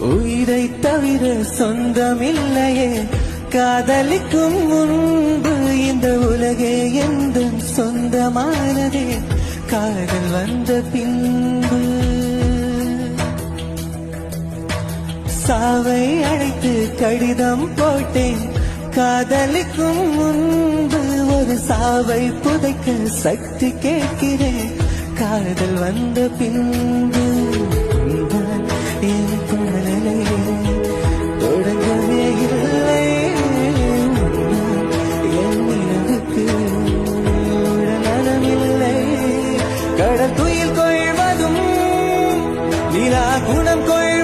உயிரை தவிர சொந்தமில்லையே காதலிக்கும் முன்பு இந்த உலகே எந்த சொந்தமானதே காதல் வந்த பின்பு சாவை அழைத்து கடிதம் போட்டேன் காதலிக்கும் முன்பு ஒரு சாவை புதைக்க சக்தி கேட்கிறேன் காதல் வந்த பின்பு என் குழலை தொடங்கவே இல்லை என் நிலவுக்கு உடனமில்லை கடல் துயில் கொள்வதும் நிலா குணம் கொள்